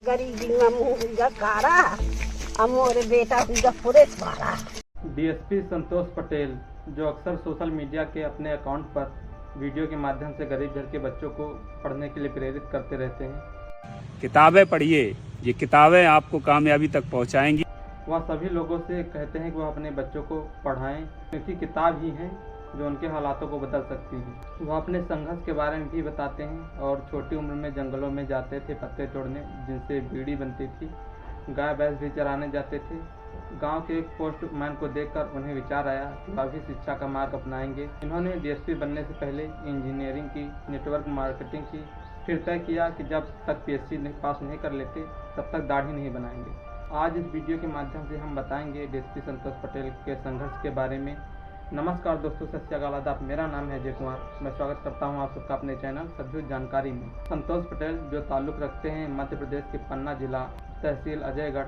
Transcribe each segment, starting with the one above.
गरीबी में मुंह हुआ कारा, मोरे बेटा हुआ पूरे मारा। डीएसपी संतोष पटेल जो अक्सर सोशल मीडिया के अपने अकाउंट पर वीडियो के माध्यम से गरीब घर के बच्चों को पढ़ने के लिए प्रेरित करते रहते हैं। किताबें पढ़िए, ये किताबें आपको कामयाबी तक पहुंचाएंगी। वह सभी लोगों से कहते हैं कि वह अपने बच्चों को पढ़ाएं, क्योंकि किताब ही है जो उनके हालातों को बदल सकती है। वह अपने संघर्ष के बारे में भी बताते हैं और छोटी उम्र में जंगलों में जाते थे पत्ते तोड़ने, जिनसे बीड़ी बनती थी। गाय भैंस भी चराने जाते थे। गांव के एक पोस्टमैन को देखकर उन्हें विचार आया कि वह भी शिक्षा का मार्ग अपनाएंगे। इन्होंने डीएसपी बनने से पहले इंजीनियरिंग की, नेटवर्क मार्केटिंग की, फिर तय किया कि जब तक पीएचडी पास नहीं कर लेते तब तक दाढ़ी नहीं बनाएंगे। आज इस वीडियो के माध्यम से हम बताएंगे डीएसपी संतोष पटेल के संघर्ष के बारे में। नमस्कार दोस्तों, सत श्री अकाल, आदाब। मेरा नाम है अजय कुमार। मैं स्वागत करता हूं आप सबका अपने चैनल सद्युत जानकारी में। संतोष पटेल जो ताल्लुक रखते हैं मध्य प्रदेश के पन्ना जिला, तहसील अजयगढ़,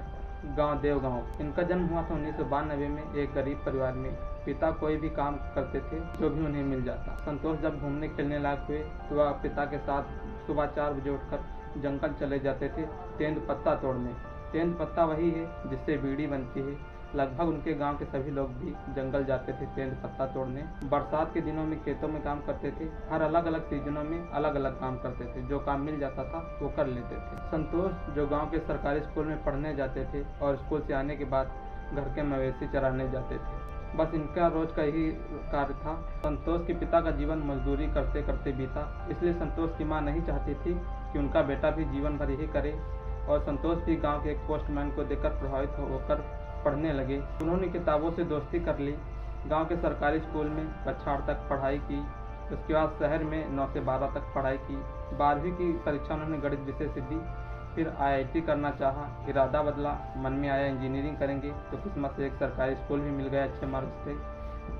गांव देवगांव। इनका जन्म हुआ था 1992 में एक गरीब परिवार में। पिता कोई भी काम करते थे जो भी उन्हें मिल जाता। संतोष जब घूमने खेलने लायक हुए तो वह पिता के साथ सुबह 4 बजे उठकर जंगल चले जाते थे तेंद पत्ता तोड़ने। तेंद पत्ता वही है जिससे बीड़ी बनती है। लगभग उनके गांव के सभी लोग भी जंगल जाते थे तेंद पत्ता तोड़ने। बरसात के दिनों में खेतों में काम करते थे। हर अलग अलग सीजनों में अलग अलग काम करते थे। जो काम मिल जाता था वो कर लेते थे। संतोष जो गांव के सरकारी स्कूल में पढ़ने जाते थे और स्कूल से आने के बाद घर के मवेशी चराने जाते थे। बस इनका रोज का यही कार्य था। संतोष के पिता का जीवन मजदूरी करते करते बीता, इसलिए संतोष की मां नहीं चाहती थी कि उनका बेटा भी जीवन भर यही करे। और संतोष भी गांव के एक पोस्टमैन को देखकर प्रभावित होकर पढ़ने लगे। उन्होंने किताबों से दोस्ती कर ली। गांव के सरकारी स्कूल में कक्षा 8 तक पढ़ाई की। उसके बाद शहर में 9 से 12 तक पढ़ाई की। 12वीं की परीक्षा उन्होंने गणित विषय से दी। फिर आईआईटी करना चाहा, इरादा बदला, मन में आया इंजीनियरिंग करेंगे, तो किस्मत से एक सरकारी स्कूल भी मिल गया अच्छे मार्क्स से,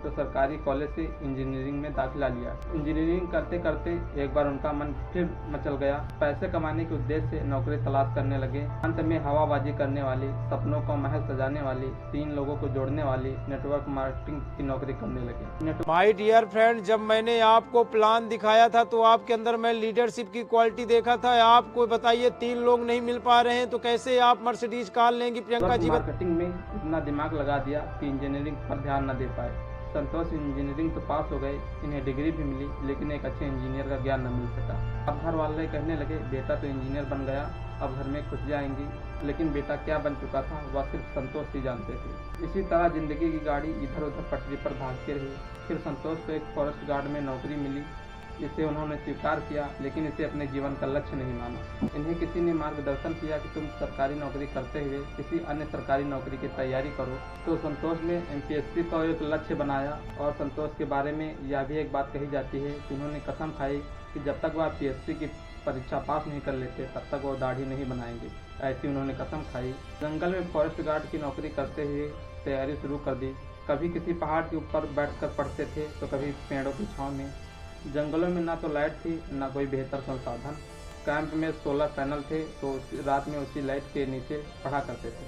तो सरकारी कॉलेज से इंजीनियरिंग में दाखिला लिया। इंजीनियरिंग करते करते एक बार उनका मन फिर मचल गया। पैसे कमाने के उद्देश्य से नौकरी तलाश करने लगे। अंत में हवाबाजी करने वाली, सपनों को महल सजाने वाली, 3 लोगों को जोड़ने वाली नेटवर्क मार्केटिंग की नौकरी करने लगे। माय डियर फ्रेंड, जब मैंने आपको प्लान दिखाया था तो आपके अंदर मैं लीडरशिप की क्वालिटी देखा था। आपको बताइए 3 लोग नहीं मिल पा रहे हैं तो कैसे आप मर्सिडीज कार लेंगी प्रियंका जी? मार्केटिंग में इतना दिमाग लगा दिया कि इंजीनियरिंग पर ध्यान न दे पाए। संतोष इंजीनियरिंग तो पास हो गए, इन्हें डिग्री भी मिली, लेकिन एक अच्छे इंजीनियर का ज्ञान न मिल सका। अब घर वाले कहने लगे बेटा तो इंजीनियर बन गया, अब घर में खुश जाएंगी। लेकिन बेटा क्या बन चुका था वह सिर्फ संतोष ही जानते थे। इसी तरह जिंदगी की गाड़ी इधर उधर पटरी पर भागती रही। फिर संतोष को एक फॉरेस्ट गार्ड में नौकरी मिली। इसे उन्होंने स्वीकार किया, लेकिन इसे अपने जीवन का लक्ष्य नहीं माना। इन्हें किसी ने मार्गदर्शन किया कि तुम सरकारी नौकरी करते हुए किसी अन्य सरकारी नौकरी की तैयारी करो। तो संतोष ने एमपीएससी का एक लक्ष्य बनाया। और संतोष के बारे में यह भी एक बात कही जाती है कि उन्होंने कसम खाई कि जब तक वह पीएससी की परीक्षा पास नहीं कर लेते तब तक वो दाढ़ी नहीं बनाएंगे। ऐसी उन्होंने कसम खाई। जंगल में फॉरेस्ट गार्ड की नौकरी करते हुए तैयारी शुरू कर दी। कभी किसी पहाड़ के ऊपर बैठकर पढ़ते थे तो कभी पेड़ों की छांव में। जंगलों में ना तो लाइट थी ना कोई बेहतर संसाधन। कैंप में 16 पैनल थे तो रात में उसी लाइट के नीचे पढ़ा करते थे।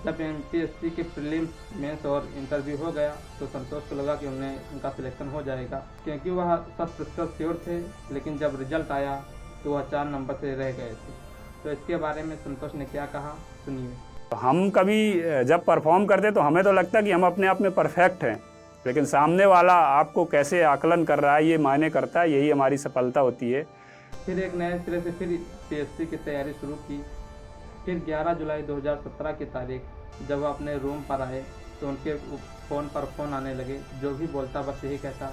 जब एमपीएससी के प्रीलिम्स, मेंस और इंटरव्यू हो गया तो संतोष को लगा कि उनका सिलेक्शन हो जाएगा, क्योंकि वह 100% श्योर थे। लेकिन जब रिजल्ट आया तो वह 4 नंबर से रह गए थे। तो इसके बारे में संतोष ने क्या कहा, सुनिए। हम कभी जब परफॉर्म करते तो हमें तो लगता कि हम अपने आप में परफेक्ट हैं, लेकिन सामने वाला आपको कैसे आकलन कर रहा है ये मायने करता है। यही हमारी सफलता होती है। फिर एक नए सिरे से फिर पीएचडी की तैयारी शुरू की। फिर 11 जुलाई 2017 की तारीख जब वह अपने रूम पर आए तो उनके फ़ोन पर फ़ोन आने लगे। जो भी बोलता बस यही कहता,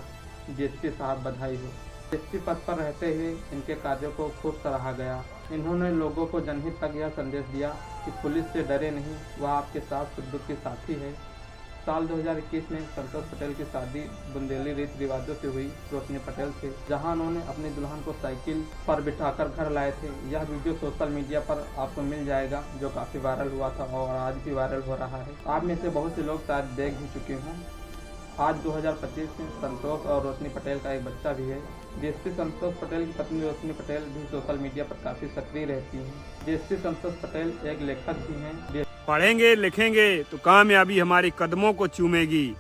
डीएसपी साहब बधाई हो। डीएसपी पद पर रहते हुए इनके कार्यों को खूब सराहा गया। इन्होंने लोगों को जनहित तक यह संदेश दिया कि पुलिस से डरे नहीं, वह आपके साथ सुख दुख की साथी है। साल 2021 में संतोष पटेल की शादी बुंदेली रीति रिवाजों से हुई रोशनी पटेल से, जहां उन्होंने अपनी दुल्हन को साइकिल पर बिठाकर घर लाए थे। यह वीडियो सोशल मीडिया पर आपको मिल जाएगा, जो काफ़ी वायरल हुआ था और आज भी वायरल हो रहा है। आप में से बहुत से लोग शायद देख भी चुके हों। आज 2025 में संतोष और रोशनी पटेल का एक बच्चा भी है। डीएसपी संतोष पटेल की पत्नी रोशनी पटेल भी सोशल मीडिया पर काफ़ी सक्रिय रहती हैं। डीएसपी संतोष पटेल एक लेखक भी हैं। पढ़ेंगे लिखेंगे तो कामयाबी हमारे कदमों को चूमेगी।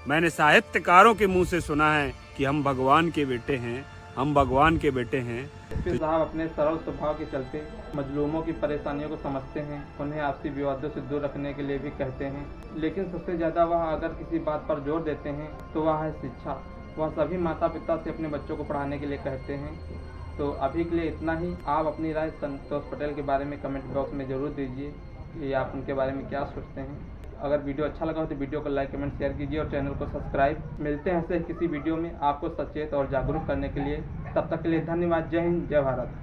मैंने साहित्यकारों के मुंह से सुना है कि हम भगवान के बेटे हैं, हम भगवान के बेटे हैं। एसपी साहब अपने सरल स्वभाव के चलते मजलूमों की परेशानियों को समझते हैं, उन्हें आपसी विवादों से दूर रखने के लिए भी कहते हैं, लेकिन सबसे ज़्यादा वह अगर किसी बात पर जोर देते हैं तो वह है शिक्षा। वह सभी माता पिता से अपने बच्चों को पढ़ाने के लिए कहते हैं। तो अभी के लिए इतना ही। आप अपनी राय संतोष पटेल के बारे में कमेंट बॉक्स में ज़रूर दीजिए कि आप उनके बारे में क्या सोचते हैं। अगर वीडियो अच्छा लगा हो तो वीडियो को लाइक कमेंट शेयर कीजिए और चैनल को सब्सक्राइब। मिलते हैं ऐसे किसी वीडियो में आपको सचेत और जागरूक करने के लिए। तब तक के लिए धन्यवाद। जय हिंद, जय भारत।